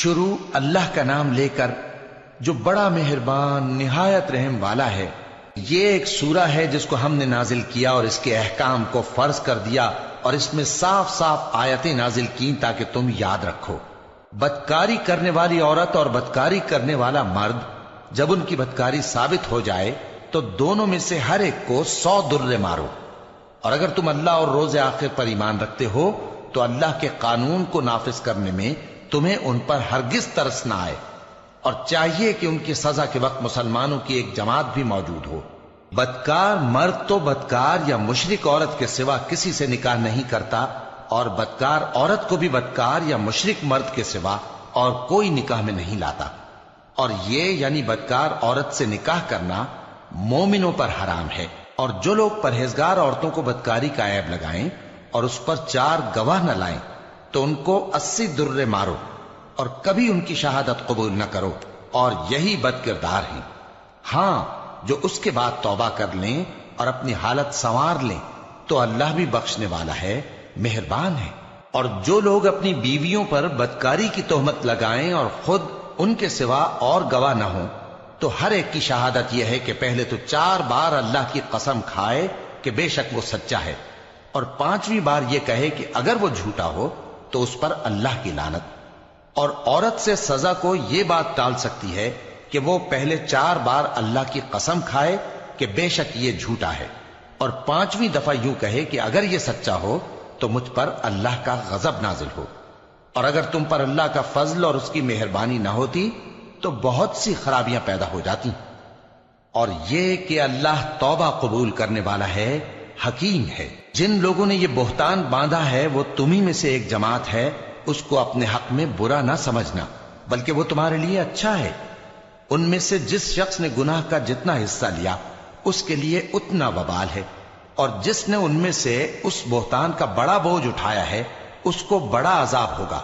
شروع اللہ کا نام لے کر جو بڑا مہربان نہایت رحم والا ہے۔ یہ ایک سورہ ہے جس کو ہم نے نازل کیا اور اس کے احکام کو فرض کر دیا اور اس میں صاف صاف آیتیں نازل کی تاکہ تم یاد رکھو۔ بدکاری کرنے والی عورت اور بدکاری کرنے والا مرد جب ان کی بدکاری ثابت ہو جائے تو دونوں میں سے ہر ایک کو 100 درے مارو، اور اگر تم اللہ اور روز آخر پر ایمان رکھتے ہو تو اللہ کے قانون کو نافذ کرنے میں تمہیں ان پر ہرگز ترس نہ آئے، اور چاہیے کہ ان کی سزا کے وقت مسلمانوں کی ایک جماعت بھی موجود ہو۔ بدکار مرد تو بدکار یا مشرک عورت کے سوا کسی سے نکاح نہیں کرتا، اور بدکار عورت کو بھی بدکار یا مشرک مرد کے سوا اور کوئی نکاح میں نہیں لاتا۔ اور یہ یعنی بدکار عورت سے نکاح کرنا مومنوں پر حرام ہے۔ اور جو لوگ پرہیزگار عورتوں کو بدکاری کا عیب لگائیں اور اس پر 4 گواہ نہ لائیں تو ان کو 80 درے مارو، اور کبھی ان کی شہادت قبول نہ کرو، اور یہی بد کردار ہیں۔ ہاں، جو اس کے بعد توبہ کر لیں اور اپنی حالت سنوار لیں تو اللہ بھی بخشنے والا ہے، مہربان ہے۔ اور جو لوگ اپنی بیویوں پر بدکاری کی تہمت لگائیں اور خود ان کے سوا اور گواہ نہ ہوں تو ہر ایک کی شہادت یہ ہے کہ پہلے تو 4 بار اللہ کی قسم کھائے کہ بے شک وہ سچا ہے، اور 5ویں بار یہ کہے کہ اگر وہ جھوٹا ہو تو اس پر اللہ کی لعنت۔ اور عورت سے سزا کو یہ بات ٹال سکتی ہے کہ وہ پہلے 4 بار اللہ کی قسم کھائے کہ بے شک یہ جھوٹا ہے، اور 5ویں دفعہ یوں کہے کہ اگر یہ سچا ہو تو مجھ پر اللہ کا غضب نازل ہو۔ اور اگر تم پر اللہ کا فضل اور اس کی مہربانی نہ ہوتی تو بہت سی خرابیاں پیدا ہو جاتی۔ اور یہ کہ اللہ توبہ قبول کرنے والا ہے، حکیم ہے۔ جن لوگوں نے یہ بہتان باندھا ہے وہ تمہیں میں سے ایک جماعت ہے، اس کو اپنے حق میں برا نہ سمجھنا، بلکہ وہ تمہارے لیے اچھا ہے۔ ان میں سے جس شخص نے گناہ کا جتنا حصہ لیا اس کے لیے اتنا وبال ہے، اور جس نے ان میں سے اس بہتان کا بڑا بوجھ اٹھایا ہے اس کو بڑا عذاب ہوگا۔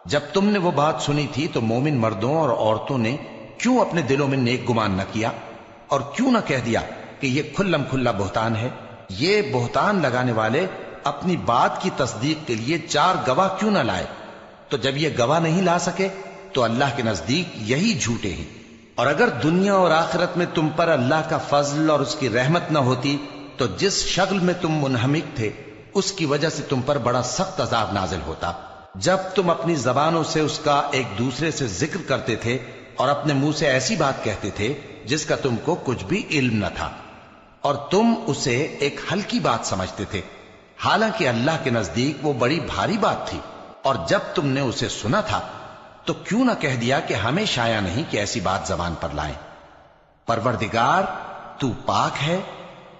جب تم نے وہ بات سنی تھی تو مومن مردوں اور عورتوں نے کیوں اپنے دلوں میں نیک گمان نہ کیا، اور کیوں نہ کہہ دیا کہ یہ کھلم کھلا بہتان ہے؟ یہ بہتان لگانے والے اپنی بات کی تصدیق کے لیے 4 گواہ کیوں نہ لائے؟ تو جب یہ گواہ نہیں لا سکے تو اللہ کے نزدیک یہی جھوٹے ہیں۔ اور اگر دنیا اور آخرت میں تم پر اللہ کا فضل اور اس کی رحمت نہ ہوتی تو جس شغل میں تم منہمک تھے اس کی وجہ سے تم پر بڑا سخت عذاب نازل ہوتا، جب تم اپنی زبانوں سے اس کا ایک دوسرے سے ذکر کرتے تھے اور اپنے منہ سے ایسی بات کہتے تھے جس کا تم کو کچھ بھی علم نہ تھا، اور تم اسے ایک ہلکی بات سمجھتے تھے، حالانکہ اللہ کے نزدیک وہ بڑی بھاری بات تھی۔ اور جب تم نے اسے سنا تھا تو کیوں نہ کہہ دیا کہ ہمیں شایع نہیں کہ ایسی بات زبان پر لائیں؟ پروردگار تو پاک ہے،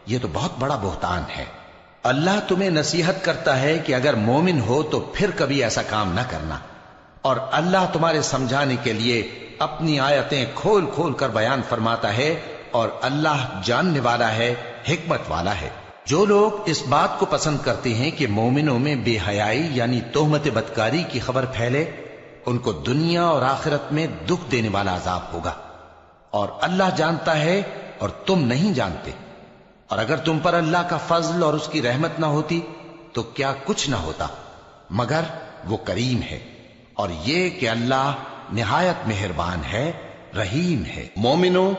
یہ تو بہت بڑا بہتان ہے۔ اللہ تمہیں نصیحت کرتا ہے کہ اگر مومن ہو تو پھر کبھی ایسا کام نہ کرنا، اور اللہ تمہارے سمجھانے کے لیے اپنی آیتیں کھول کھول کر بیان فرماتا ہے، اور اللہ جاننے والا ہے، حکمت والا ہے۔ جو لوگ اس بات کو پسند کرتے ہیں کہ مومنوں میں بے حیائی یعنی تہمت بدکاری کی خبر پھیلے، ان کو دنیا اور آخرت میں دکھ دینے والا عذاب ہوگا، اور اللہ جانتا ہے اور تم نہیں جانتے۔ اور اگر تم پر اللہ کا فضل اور اس کی رحمت نہ ہوتی تو کیا کچھ نہ ہوتا، مگر وہ کریم ہے، اور یہ کہ اللہ نہایت مہربان ہے، رحیم ہے۔ مومنوں،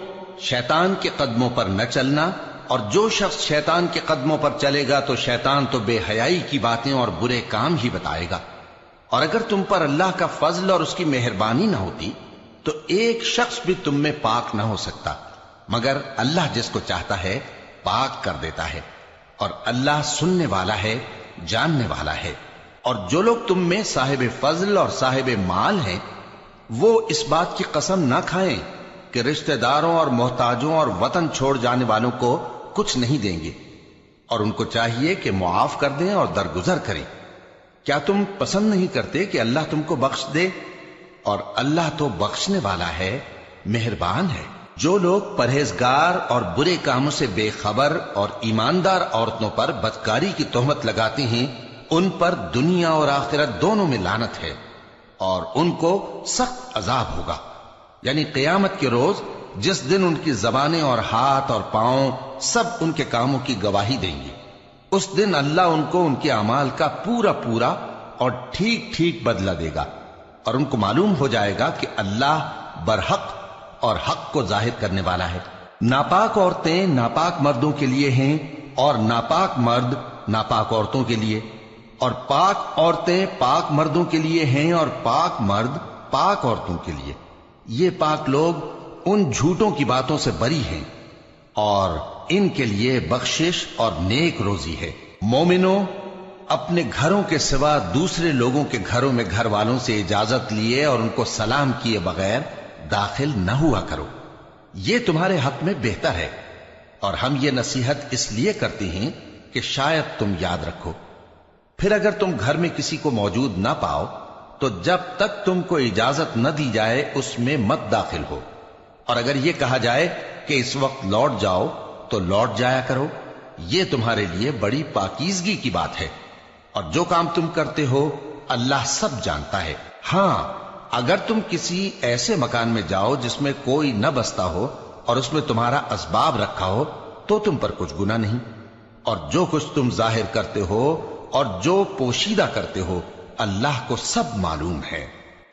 شیطان کے قدموں پر نہ چلنا، اور جو شخص شیطان کے قدموں پر چلے گا تو شیطان تو بے حیائی کی باتیں اور برے کام ہی بتائے گا۔ اور اگر تم پر اللہ کا فضل اور اس کی مہربانی نہ ہوتی تو ایک شخص بھی تم میں پاک نہ ہو سکتا، مگر اللہ جس کو چاہتا ہے پاک کر دیتا ہے، اور اللہ سننے والا ہے، جاننے والا ہے۔ اور جو لوگ تم میں صاحب فضل اور صاحب مال ہیں وہ اس بات کی قسم نہ کھائیں کہ رشتہ داروں اور محتاجوں اور وطن چھوڑ جانے والوں کو کچھ نہیں دیں گے، اور ان کو چاہیے کہ معاف کر دیں اور درگزر کریں۔ کیا تم پسند نہیں کرتے کہ اللہ تم کو بخش دے؟ اور اللہ تو بخشنے والا ہے، مہربان ہے۔ جو لوگ پرہیزگار اور برے کاموں سے بے خبر اور ایماندار عورتوں پر بدکاری کی تہمت لگاتے ہیں ان پر دنیا اور آخرت دونوں میں لعنت ہے، اور ان کو سخت عذاب ہوگا، یعنی قیامت کے روز جس دن ان کی زبانیں اور ہاتھ اور پاؤں سب ان کے کاموں کی گواہی دیں گے۔ اس دن اللہ ان کو ان کے اعمال کا پورا پورا اور ٹھیک ٹھیک بدلہ دے گا، اور ان کو معلوم ہو جائے گا کہ اللہ برحق اور حق کو ظاہر کرنے والا ہے۔ ناپاک عورتیں ناپاک مردوں کے لیے ہیں اور ناپاک مرد ناپاک عورتوں کے لیے، اور پاک عورتیں پاک مردوں کے لیے ہیں اور پاک مرد پاک عورتوں کے لیے۔ یہ پاک لوگ ان جھوٹوں کی باتوں سے بری ہیں اور ان کے لیے بخشش اور نیک روزی ہے۔ مومنوں، اپنے گھروں کے سوا دوسرے لوگوں کے گھروں میں گھر والوں سے اجازت لیے اور ان کو سلام کیے بغیر داخل نہ ہوا کرو، یہ تمہارے حق میں بہتر ہے، اور ہم یہ نصیحت اس لیے کرتے ہیں کہ شاید تم یاد رکھو۔ پھر اگر تم گھر میں کسی کو موجود نہ پاؤ تو جب تک تم کو اجازت نہ دی جائے اس میں مت داخل ہو، اور اگر یہ کہا جائے کہ اس وقت لوٹ جاؤ تو لوٹ جایا کرو، یہ تمہارے لیے بڑی پاکیزگی کی بات ہے، اور جو کام تم کرتے ہو اللہ سب جانتا ہے۔ ہاں، اگر تم کسی ایسے مکان میں جاؤ جس میں کوئی نہ بستا ہو اور اس میں تمہارا اسباب رکھا ہو تو تم پر کچھ گناہ نہیں، اور جو کچھ تم ظاہر کرتے ہو اور جو پوشیدہ کرتے ہو اللہ کو سب معلوم ہے۔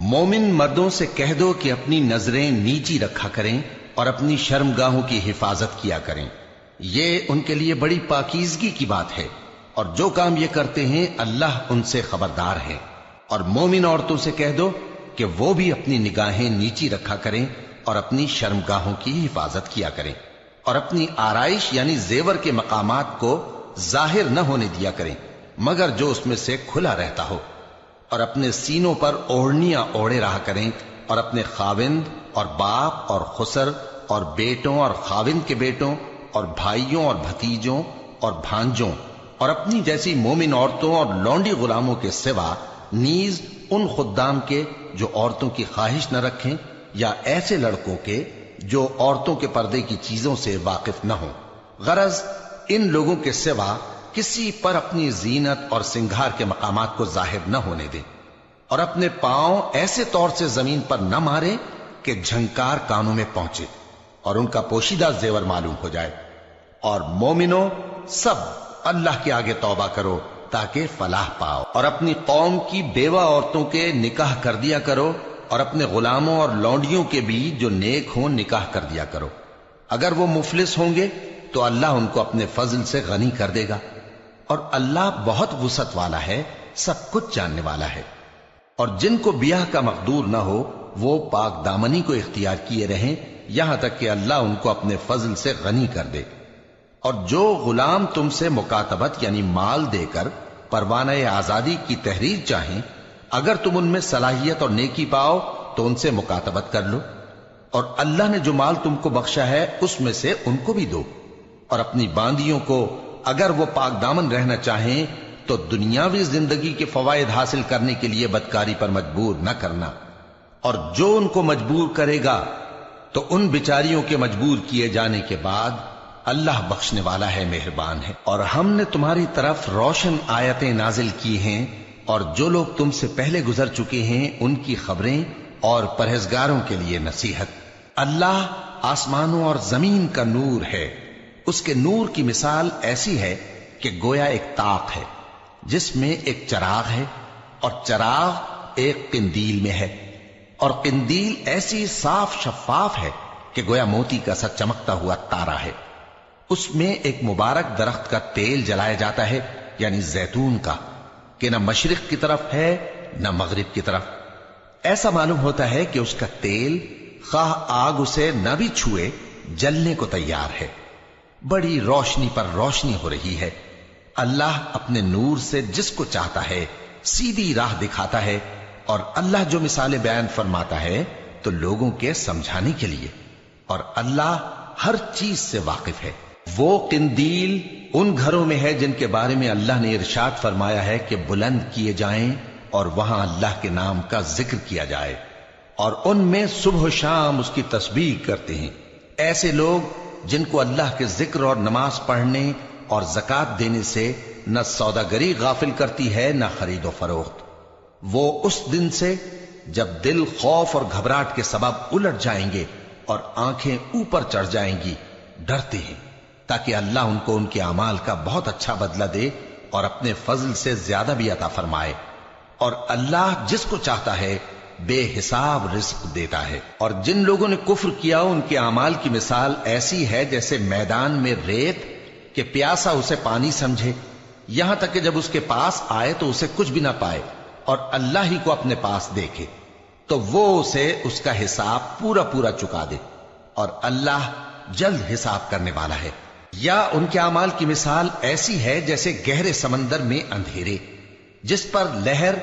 مومن مردوں سے کہہ دو کہ اپنی نظریں نیچی رکھا کریں اور اپنی شرمگاہوں کی حفاظت کیا کریں، یہ ان کے لیے بڑی پاکیزگی کی بات ہے، اور جو کام یہ کرتے ہیں اللہ ان سے خبردار ہے۔ اور مومن عورتوں سے کہہ دو کہ وہ بھی اپنی نگاہیں نیچی رکھا کریں اور اپنی شرمگاہوں کی حفاظت کیا کریں، اور اپنی آرائش یعنی زیور کے مقامات کو ظاہر نہ ہونے دیا کریں مگر جو اس میں سے کھلا رہتا ہو، اور اپنے سینوں پر اوڑھنیاں اوڑھے رہا کریں، اور اپنے خاوند اور باپ اور خسر اور بیٹوں اور خاوند کے بیٹوں اور بھائیوں اور بھتیجوں اور بھانجوں اور اپنی جیسی مومن عورتوں اور لونڈی غلاموں کے سوا نیز ان خدام کے جو عورتوں کی خواہش نہ رکھیں، یا ایسے لڑکوں کے جو عورتوں کے پردے کی چیزوں سے واقف نہ ہوں۔ غرض ان لوگوں کے سوا کسی پر اپنی زینت اور سنگھار کے مقامات کو ظاہر نہ ہونے دیں، اور اپنے پاؤں ایسے طور سے زمین پر نہ ماریں کہ جھنکار کانوں میں پہنچے اور ان کا پوشیدہ زیور معلوم ہو جائے۔ اور مومنوں، سب اللہ کے آگے توبہ کرو تاکہ فلاح پاؤ، اور اپنی قوم کی بیوہ عورتوں کے نکاح کر دیا کرو، اور اپنے غلاموں اور لونڈیوں کے بھی جو نیک ہوں نکاح کر دیا کرو۔ اگر وہ مفلس ہوں گے تو اللہ ان کو اپنے فضل سے غنی کر دے گا، اور اللہ بہت وسعت والا ہے، سب کچھ جاننے والا ہے۔ اور جن کو بیاہ کا مقدور نہ ہو وہ پاک دامنی کو اختیار کیے رہیں یہاں تک کہ اللہ ان کو اپنے فضل سے غنی کر دے۔ اور جو غلام تم سے مکاتبت یعنی مال دے کر پروانہ آزادی کی تحریر چاہیں، اگر تم ان میں صلاحیت اور نیکی پاؤ تو ان سے مکاتبت کر لو، اور اللہ نے جو مال تم کو بخشا ہے اس میں سے ان کو بھی دو۔ اور اپنی باندیوں کو اگر وہ پاک دامن رہنا چاہیں تو دنیاوی زندگی کے فوائد حاصل کرنے کے لیے بدکاری پر مجبور نہ کرنا، اور جو ان کو مجبور کرے گا تو ان بیچاریوں کے مجبور کیے جانے کے بعد اللہ بخشنے والا ہے، مہربان ہے۔ اور ہم نے تمہاری طرف روشن آیتیں نازل کی ہیں، اور جو لوگ تم سے پہلے گزر چکے ہیں ان کی خبریں اور پرہیزگاروں کے لیے نصیحت۔ اللہ آسمانوں اور زمین کا نور ہے، اس کے نور کی مثال ایسی ہے کہ گویا ایک طاق ہے جس میں ایک چراغ ہے، اور چراغ ایک قندیل میں ہے، اور قندیل ایسی صاف شفاف ہے کہ گویا موتی کا سا چمکتا ہوا تارا ہے۔ اس میں ایک مبارک درخت کا تیل جلایا جاتا ہے یعنی زیتون کا، کہ نہ مشرق کی طرف ہے نہ مغرب کی طرف۔ ایسا معلوم ہوتا ہے کہ اس کا تیل خواہ آگ اسے نہ بھی چھوئے جلنے کو تیار ہے، بڑی روشنی پر روشنی ہو رہی ہے۔ اللہ اپنے نور سے جس کو چاہتا ہے سیدھی راہ دکھاتا ہے، اور اللہ جو مثالیں بیان فرماتا ہے تو لوگوں کے سمجھانے کے لیے، اور اللہ ہر چیز سے واقف ہے۔ وہ قندیل ان گھروں میں ہے جن کے بارے میں اللہ نے ارشاد فرمایا ہے کہ بلند کیے جائیں اور وہاں اللہ کے نام کا ذکر کیا جائے، اور ان میں صبح و شام اس کی تسبیح کرتے ہیں۔ ایسے لوگ جن کو اللہ کے ذکر اور نماز پڑھنے اور زکوٰۃ دینے سے نہ سوداگری غافل کرتی ہے نہ خرید و فروخت، وہ اس دن سے جب دل خوف اور گھبراہٹ کے سبب الٹ جائیں گے اور آنکھیں اوپر چڑھ جائیں گی ڈرتے ہیں، تاکہ اللہ ان کو ان کے اعمال کا بہت اچھا بدلہ دے اور اپنے فضل سے زیادہ بھی عطا فرمائے۔ اور اللہ جس کو چاہتا ہے بے حساب رزق دیتا ہے۔ اور جن لوگوں نے کفر کیا ان کے اعمال کی مثال ایسی ہے جیسے میدان میں ریت کہ پیاسا اسے پانی سمجھے، یہاں تک کہ جب اس کے پاس آئے تو اسے کچھ بھی نہ پائے اور اللہ ہی کو اپنے پاس دیکھے تو وہ اسے اس کا حساب پورا پورا چکا دے، اور اللہ جلد حساب کرنے والا ہے۔ یا ان کے اعمال کی مثال ایسی ہے جیسے گہرے سمندر میں اندھیرے جس پر لہر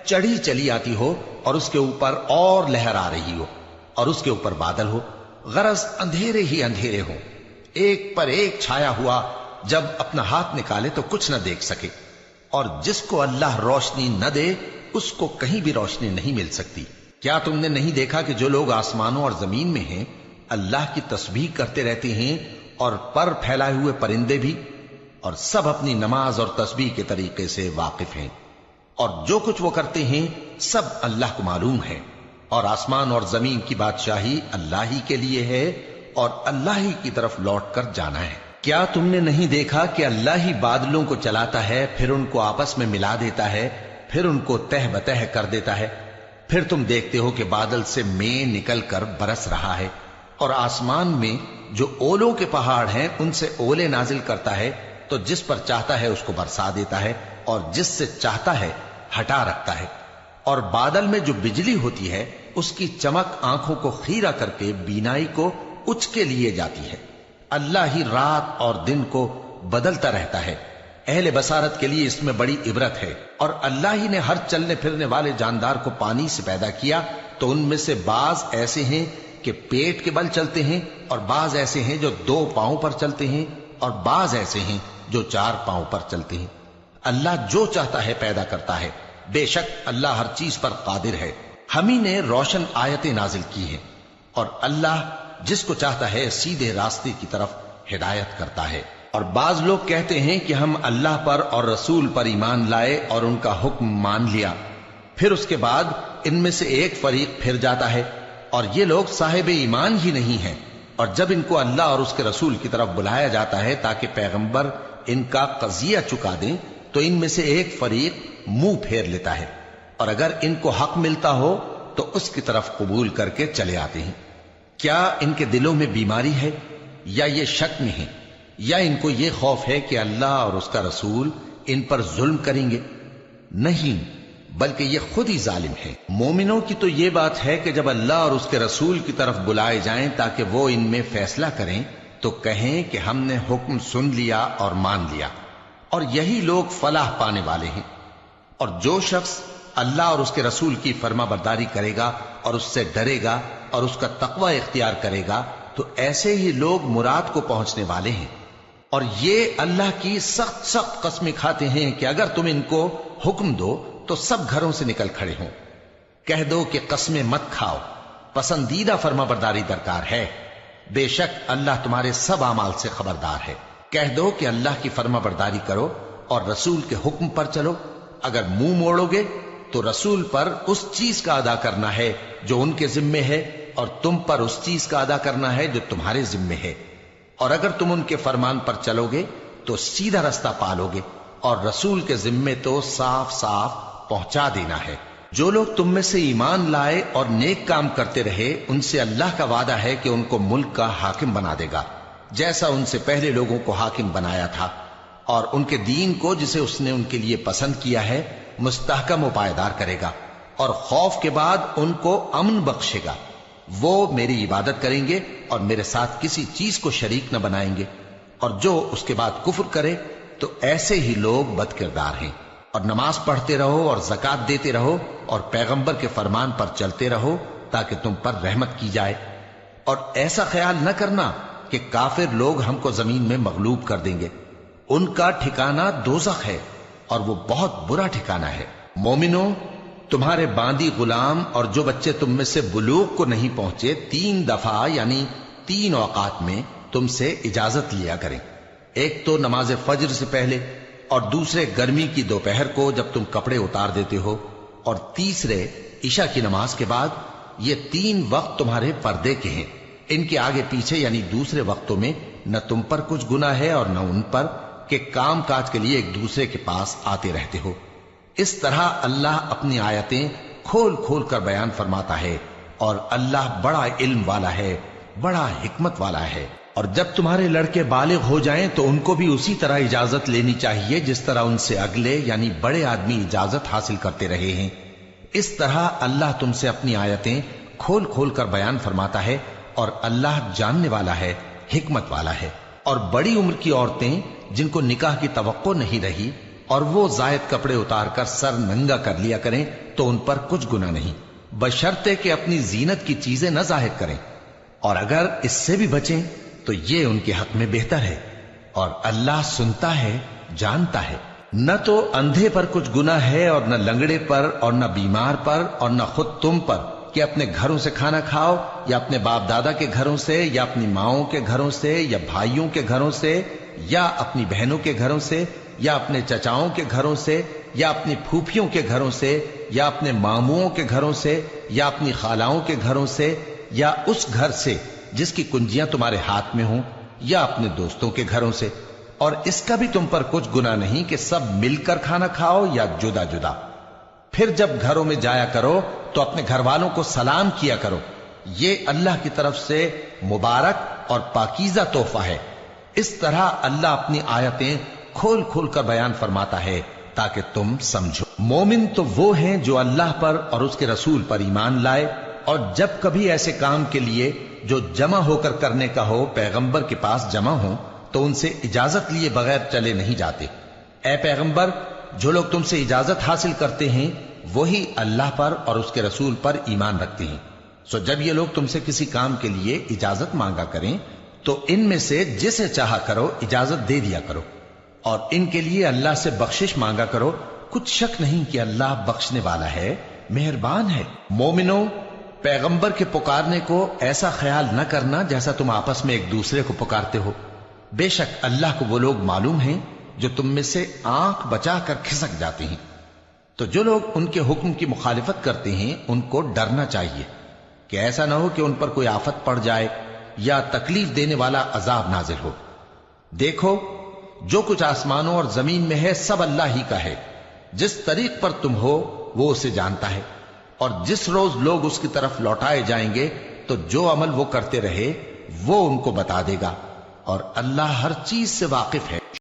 چڑھی چلی آتی ہو اور اس کے اوپر اور لہر آ رہی ہو اور اس کے اوپر بادل ہو، غرض اندھیرے ہی اندھیرے ہوں، ایک پر ایک چھایا ہوا، جب اپنا ہاتھ نکالے تو کچھ نہ دیکھ سکے۔ اور جس کو اللہ روشنی نہ دے اس کو کہیں بھی روشنی نہیں مل سکتی۔ کیا تم نے نہیں دیکھا کہ جو لوگ آسمانوں اور زمین میں ہیں اللہ کی تسبیح کرتے رہتے ہیں، اور پر پھیلائے ہوئے پرندے بھی، اور سب اپنی نماز اور تسبیح کے طریقے سے واقف ہیں، اور جو کچھ وہ کرتے ہیں سب اللہ کو معلوم ہے، اور آسمان اور زمین کی بادشاہی اللہ ہی کے لیے ہے اور اللہ ہی کی طرف لوٹ کر جانا ہے۔ کیا تم نے نہیں دیکھا کہ اللہ ہی بادلوں کو چلاتا ہے، پھر ان کو آپس میں ملا دیتا ہے، پھر ان کو تہ بتہ کر دیتا ہے، پھر تم دیکھتے ہو کہ بادل سے مے نکل کر برس رہا ہے، اور آسمان میں جو اولوں کے پہاڑ ہیں ان سے اولے نازل کرتا ہے، تو جس پر چاہتا ہے اس کو برسا دیتا ہے اور جس سے چاہتا ہے ہٹا رکھتا ہے۔ اور بادل میں جو بجلی ہوتی ہے اس کی چمک آنکھوں کو خیرہ کر کے بینائی کو اچ کے لیے جاتی ہے۔ اللہ ہی رات اور دن کو بدلتا رہتا ہے، اہل بصارت کے لیے اس میں بڑی عبرت ہے۔ اور اللہ ہی نے ہر چلنے پھرنے والے جاندار کو پانی سے پیدا کیا، تو ان میں سے بعض ایسے ہیں کہ پیٹ کے بل چلتے ہیں، اور بعض ایسے ہیں جو 2 پاؤں پر چلتے ہیں، اور بعض ایسے ہیں جو 4 پاؤں پر چلتے ہیں۔ اللہ جو چاہتا ہے پیدا کرتا ہے، بے شک اللہ ہر چیز پر قادر ہے۔ ہم ہی نے روشن آیتیں نازل کی ہیں، اور اللہ جس کو چاہتا ہے سیدھے راستے کی طرف ہدایت کرتا ہے۔ اور بعض لوگ کہتے ہیں کہ ہم اللہ پر اور رسول پر ایمان لائے اور ان کا حکم مان لیا، پھر اس کے بعد ان میں سے ایک فریق پھر جاتا ہے، اور یہ لوگ صاحب ایمان ہی نہیں ہیں۔ اور جب ان کو اللہ اور اس کے رسول کی طرف بلایا جاتا ہے تاکہ پیغمبر ان کا قضیہ چکا دیں، تو ان میں سے ایک فریق منہ پھیر لیتا ہے، اور اگر ان کو حق ملتا ہو تو اس کی طرف قبول کر کے چلے آتے ہیں۔ کیا ان کے دلوں میں بیماری ہے، یا یہ شک میں ہیں، یا ان کو یہ خوف ہے کہ اللہ اور اس کا رسول ان پر ظلم کریں گے؟ نہیں، بلکہ یہ خود ہی ظالم ہے۔ مومنوں کی تو یہ بات ہے کہ جب اللہ اور اس کے رسول کی طرف بلائے جائیں تاکہ وہ ان میں فیصلہ کریں تو کہیں کہ ہم نے حکم سن لیا اور مان لیا، اور یہی لوگ فلاح پانے والے ہیں۔ اور جو شخص اللہ اور اس کے رسول کی فرما برداری کرے گا اور اس سے ڈرے گا اور اس کا تقوی اختیار کرے گا تو ایسے ہی لوگ مراد کو پہنچنے والے ہیں۔ اور یہ اللہ کی سخت سخت قسمیں کھاتے ہیں کہ اگر تم ان کو حکم دو تو سب گھروں سے نکل کھڑے ہوں۔ کہہ دو کہ قسمیں مت کھاؤ، پسندیدہ فرما برداری درکار ہے، بے شک اللہ تمہارے سب اعمال سے خبردار ہے۔ کہہ دو کہ اللہ کی فرما برداری کرو اور رسول کے حکم پر چلو، اگر منہ موڑو گے تو رسول پر اس چیز کا ادا کرنا ہے جو ان کے ذمے ہے، اور تم پر اس چیز کا ادا کرنا ہے جو تمہارے ذمے ہے، اور اگر تم ان کے فرمان پر چلو گے تو سیدھا رستہ پالو گے، اور رسول کے ذمے تو صاف صاف پہنچا دینا ہے۔ جو لوگ تم میں سے ایمان لائے اور نیک کام کرتے رہے ان سے اللہ کا وعدہ ہے کہ ان کو ملک کا حاکم بنا دے گا، جیسا ان سے پہلے لوگوں کو حاکم بنایا تھا، اور ان کے دین کو جسے اس نے ان کے لیے پسند کیا ہے مستحکم و پائیدار کرے گا، اور خوف کے بعد ان کو امن بخشے گا۔ وہ میری عبادت کریں گے اور میرے ساتھ کسی چیز کو شریک نہ بنائیں گے، اور جو اس کے بعد کفر کرے تو ایسے ہی لوگ بد کردار ہیں۔ اور نماز پڑھتے رہو اور زکوٰۃ دیتے رہو اور پیغمبر کے فرمان پر چلتے رہو تاکہ تم پر رحمت کی جائے، اور ایسا خیال نہ کرنا کہ کافر لوگ ہم کو زمین میں مغلوب کر دیں گے، ان کا ٹھکانہ دوزخ ہے اور وہ بہت برا ٹھکانہ ہے۔ مومنوں، تمہارے باندی غلام اور جو بچے تم میں سے بلوغ کو نہیں پہنچے 3 دفعہ یعنی 3 اوقات میں تم سے اجازت لیا کریں، ایک تو نماز فجر سے پہلے، اور دوسرے گرمی کی دوپہر کو جب تم کپڑے اتار دیتے ہو، اور تیسرے عشاء کی نماز کے بعد۔ یہ 3 وقت تمہارے پردے کے ہیں، ان کے آگے پیچھے یعنی دوسرے وقتوں میں نہ تم پر کچھ گناہ ہے اور نہ ان پر کہ کام کاج کے لیے ایک دوسرے کے پاس آتے رہتے ہو۔ اس طرح اللہ اپنی آیتیں کھول کھول کر بیان فرماتا ہے، اور اللہ بڑا علم والا ہے، بڑا حکمت والا ہے۔ اور جب تمہارے لڑکے بالغ ہو جائیں تو ان کو بھی اسی طرح اجازت لینی چاہیے جس طرح ان سے اگلے یعنی بڑے آدمی اجازت حاصل کرتے رہے ہیں۔ اس طرح اللہ تم سے اپنی آیتیں کھول کھول کر بیان فرماتا ہے، اور اللہ جاننے والا ہے، حکمت والا ہے۔ اور بڑی عمر کی عورتیں جن کو نکاح کی توقع نہیں رہی اور وہ زائد کپڑے اتار کر سر ننگا کر لیا کریں تو ان پر کچھ گناہ نہیں، بشرطے کہ اپنی زینت کی چیزیں نہ ظاہر کریں، اور اگر اس سے بھی بچیں تو یہ ان کے حق میں بہتر ہے، اور اللہ سنتا ہے، جانتا ہے۔ نہ تو اندھے پر کچھ گناہ ہے، اور نہ لنگڑے پر، اور نہ بیمار پر، اور نہ خود تم پر کہ اپنے گھروں سے کھانا کھاؤ، یا اپنے باپ دادا کے گھروں سے، یا اپنی ماؤں کے گھروں سے، یا بھائیوں کے گھروں سے، یا اپنی بہنوں کے گھروں سے، یا اپنے چچاؤں کے گھروں سے، یا اپنی پھوپھیوں کے گھروں سے، یا اپنے ماموؤں کے گھروں سے، یا اپنی خالاؤں کے گھروں سے، یا اس گھر سے جس کی کنجیاں تمہارے ہاتھ میں ہوں، یا اپنے دوستوں کے گھروں سے۔ اور اس کا بھی تم پر کچھ گناہ نہیں کہ سب مل کر کھانا کھاؤ یا جدا جدا۔ پھر جب گھروں میں جایا کرو تو اپنے گھر والوں کو سلام کیا کرو، یہ اللہ کی طرف سے مبارک اور پاکیزہ تحفہ ہے۔ اس طرح اللہ اپنی آیتیں کھول کھول کر بیان فرماتا ہے تاکہ تم سمجھو۔ مومن تو وہ ہیں جو اللہ پر اور اس کے رسول پر ایمان لائے، اور جب کبھی ایسے کام کے لیے جو جمع ہو کر کرنے کا ہو پیغمبر کے پاس جمع ہوں تو ان سے اجازت لیے بغیر چلے نہیں جاتے۔ اے پیغمبر، جو لوگ تم سے اجازت حاصل کرتے ہیں وہی اللہ پر اور اس کے رسول پر ایمان رکھتے ہیں، سو جب یہ لوگ تم سے کسی کام کے لیے اجازت مانگا کریں تو ان میں سے جسے چاہا کرو اجازت دے دیا کرو، اور ان کے لیے اللہ سے بخشش مانگا کرو، کچھ شک نہیں کہ اللہ بخشنے والا ہے، مہربان ہے۔ مومنو، پیغمبر کے پکارنے کو ایسا خیال نہ کرنا جیسا تم آپس میں ایک دوسرے کو پکارتے ہو، بے شک اللہ کو وہ لوگ معلوم ہیں جو تم میں سے آنکھ بچا کر کھسک جاتے ہیں۔ تو جو لوگ ان کے حکم کی مخالفت کرتے ہیں ان کو ڈرنا چاہیے کہ ایسا نہ ہو کہ ان پر کوئی آفت پڑ جائے یا تکلیف دینے والا عذاب نازل ہو۔ دیکھو، جو کچھ آسمانوں اور زمین میں ہے سب اللہ ہی کا ہے، جس طریق پر تم ہو وہ اسے جانتا ہے، اور جس روز لوگ اس کی طرف لوٹائے جائیں گے تو جو عمل وہ کرتے رہے وہ ان کو بتا دے گا، اور اللہ ہر چیز سے واقف ہے۔